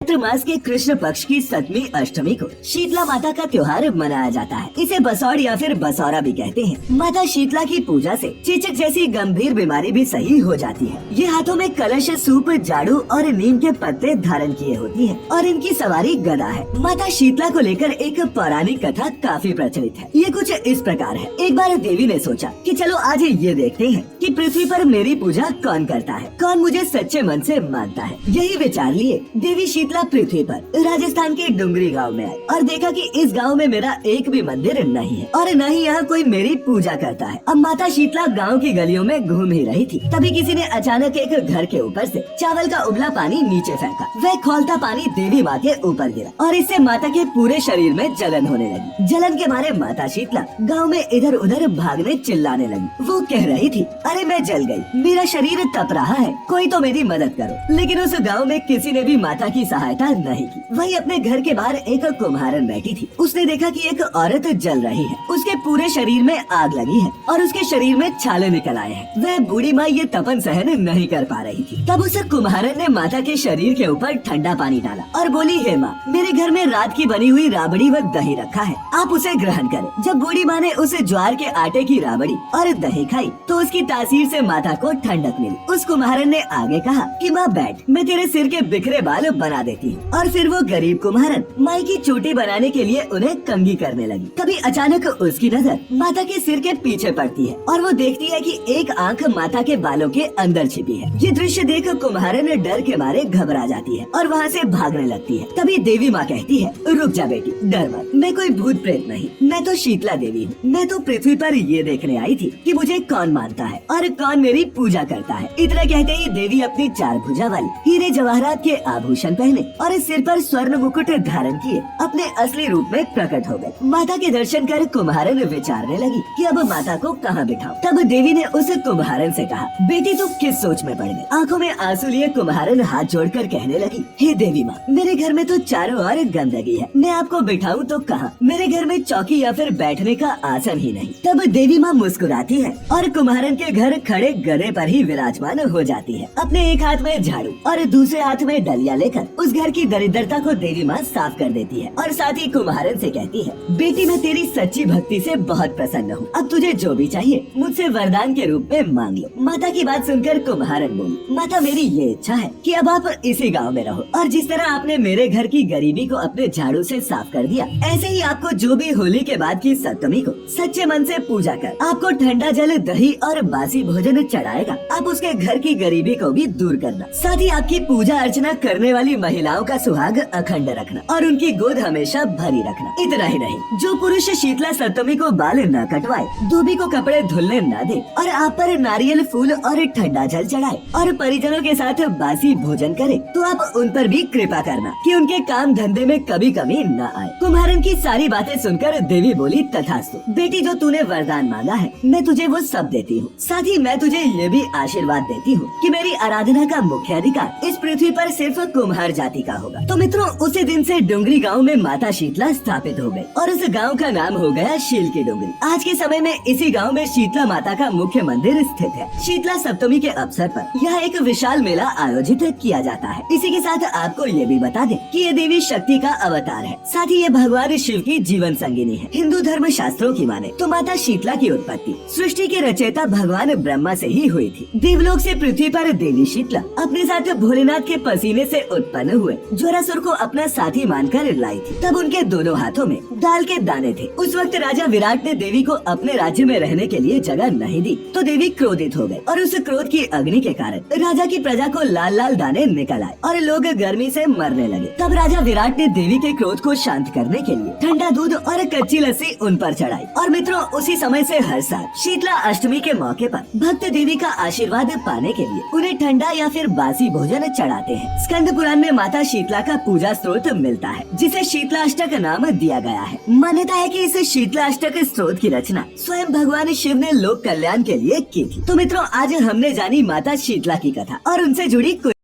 चैत्र मास के कृष्ण पक्ष की सतमी अष्टमी को शीतला माता का त्योहार मनाया जाता है। इसे बसौड़ या फिर बसौरा भी कहते हैं। माता शीतला की पूजा से चेचक जैसी गंभीर बीमारी भी सही हो जाती है। ये हाथों में कलश, सूप, झाड़ू और नीम के पत्ते धारण किए होती है और इनकी सवारी गदा है। माता शीतला को लेकर एक पौराणिक कथा काफी प्रचलित है। ये कुछ इस प्रकार है। एक बार देवी ने सोचा कि चलो आज ये देखते हैं कि पृथ्वी पर मेरी पूजा कौन करता है, कौन मुझे सच्चे मन से मानता है। यही विचार लिए देवी शीतला पृथ्वी पर राजस्थान के डुंगरी गांव में आई और देखा कि इस गांव में मेरा एक भी मंदिर नहीं है और न ही यहाँ कोई मेरी पूजा करता है। अब माता शीतला गांव की गलियों में घूम ही रही थी, तभी किसी ने अचानक एक घर के ऊपर से चावल का उबला पानी नीचे फेंका। वह खौलता पानी देवी माँ के ऊपर गिरा और इससे माता के पूरे शरीर में जलन होने लगी। जलन के मारे माता शीतला गाँव में इधर उधर भागने चिल्लाने लगी। वो कह रही थी, अरे मैं जल गई, मेरा शरीर तप रहा है, कोई तो मेरी मदद करो। लेकिन उस गाँव में किसी ने भी माता की सहायता नहीं की। वही अपने घर के बाहर एक कुम्हारन बैठी थी। उसने देखा कि एक औरत जल रही है, उसके पूरे शरीर में आग लगी है और उसके शरीर में छाले निकल आए हैं। वह बूढ़ी माँ ये तपन सहन नहीं कर पा रही थी। तब उस कुम्हारन ने माता के शरीर के ऊपर ठंडा पानी डाला और बोली, हे माँ, मेरे घर में रात की बनी हुई राबड़ी व दही रखा है, आप उसे ग्रहण करें। जब बूढ़ी माँ ने उस ज्वार के आटे की राबड़ी और दही खाई तो उसकी तासीर से माता को ठंडक मिली। उस कुम्हारन ने आगे कहा कि माँ बैठ, मैं तेरे सिर के बिखरे बाल बना देती हूँ। और फिर वो गरीब कुम्हारन माई की चोटी बनाने के लिए उन्हें कंघी करने लगी। तभी अचानक उसकी नजर माता के सिर के पीछे पड़ती है और वो देखती है कि एक आंख माता के बालों के अंदर छिपी है। ये दृश्य देख कुम्हारन डर के मारे घबरा जाती है और वहाँ से भागने लगती है। तभी देवी माँ कहती है, रुक जा बेटी, डर मत, मैं कोई भूत प्रेत नहीं, मैं तो शीतला देवी हूँ। मैं तो पृथ्वी पर ये देखने आई थी कि मुझे कौन मानता है और कौन मेरी पूजा करता है। इतना कहते ही देवी अपनी 4 भुजा वाली हीरे जवाहरात के आभूषण पहने और सिर पर स्वर्ण मुकुट धारण किए अपने असली रूप में प्रकट हो गए। माता के दर्शन कर कुम्हारन विचारने लगी कि अब माता को कहाँ बिठाऊं। तब देवी ने उस कुम्हारन से कहा, बेटी तू किस सोच में पड़ गई। आंखों में आंसू लिए कुम्हारन हाथ जोड़कर कहने लगी, हे देवी माँ, मेरे घर में तो चारों ओर गंदगी है, मैं आपको बिठाऊं तो कहाँ। मेरे घर में चौकी या फिर बैठने का आसन ही नहीं। तब देवी माँ मुस्कुराती है और कुम्हारन के घर खड़े गधे पर ही विराजमान हो जाती है। अपने एक हाथ में झाड़ू और दूसरे हाथ में डलिया लेकर उस घर की दरिद्रता को देवी माँ साफ कर देती है और साथ ही कुम्हारन से कहती है, बेटी मैं तेरी सच्ची भक्ति से बहुत प्रसन्न हूँ, अब तुझे जो भी चाहिए मुझसे वरदान के रूप में मांग लो। माता की बात सुनकर कुम्हारन बोली, माता मेरी ये इच्छा है कि अब आप इसी गाँव में रहो और जिस तरह आपने मेरे घर की गरीबी को अपने झाड़ू से साफ कर दिया, ऐसे ही आपको जो भी होली के बाद की सप्तमी को सच्चे मन से पूजा कर आपको ठंडा जल, दही और बासी भोजन चढ़ाएगा, आप उसके घर की गरीबी को भी दूर करना। साथ ही आपकी पूजा अर्चना करने वाली महिलाओं का सुहाग अखंड रखना और उनकी गोद हमेशा भरी रखना। इतना ही नहीं, जो पुरुष शीतला सप्तमी को बाल न कटवाए, धोबी को कपड़े धुलने न दे और आप पर नारियल फूल और ठंडा जल चढ़ाए और परिजनों के साथ बासी भोजन करे, तो आप उन पर भी कृपा करना कि उनके काम धंधे में कभी कमी न आए। कुम्हारन की सारी बातें सुनकर देवी बोली, तथास्तु बेटी, जो तूने वरदान मांगा है मैं तुझे वो सब देती हूँ। साथ ही मैं तुझे ये भी आशीर्वाद देती हूँ कि मेरी आराधना का मुख्य अधिकार इस पृथ्वी पर सिर्फ कुम्हार जाति का होगा। तो मित्रों, उसी दिन से डुंगरी गांव में माता शीतला स्थापित हो गई और उस गांव का नाम हो गया शील की डुंगरी। आज के समय में इसी गांव में शीतला माता का मुख्य मंदिर स्थित है। शीतला सप्तमी के अवसर पर यह एक विशाल मेला आयोजित किया जाता है। इसी के साथ आपको ये भी बता दें कि ये देवी शक्ति का अवतार है, साथ ही ये भगवान शिव की जीवन संगिनी है। हिंदू धर्म शास्त्रों की माने तो माता शीतला की उत्पत्ति सृष्टि के रचयिता भगवान ब्रह्मा से ही हुई थी। देवलोक से पृथ्वी पर देवी शीतला अपने साथ भोलेनाथ के पसीने से उत्पन्न हुए ज्वरासुर को अपना साथी मानकर लाई थी। तब उनके दोनों हाथों में दाल के दाने थे। उस वक्त राजा विराट ने देवी को अपने राज्य में रहने के लिए जगह नहीं दी तो देवी क्रोधित हो गए और उस क्रोध की अग्नि के कारण राजा की प्रजा को लाल लाल दाने निकल आए और लोग गर्मी से मरने लगे। तब राजा विराट ने देवी के क्रोध को शांत करने के लिए ठंडा दूध और कच्ची लस्सी उन पर चढ़ाई। और मित्रों, उसी समय से हर साल शीतला अष्टमी के मौके पर भक्त देवी का आशीर्वाद पाने के लिए उन्हें ठंडा या फिर बासी भोजन चढ़ाते हैं। स्कंद पुराण में माता शीतला का पूजा स्त्रोत मिलता है जिसे शीतलाष्टक नाम दिया गया है। मान्यता है कि इस शीतलाष्टक स्त्रोत की रचना स्वयं भगवान शिव ने लोक कल्याण के लिए की थी। तो मित्रों, आज हमने जानी माता शीतला की कथा और उनसे जुड़ी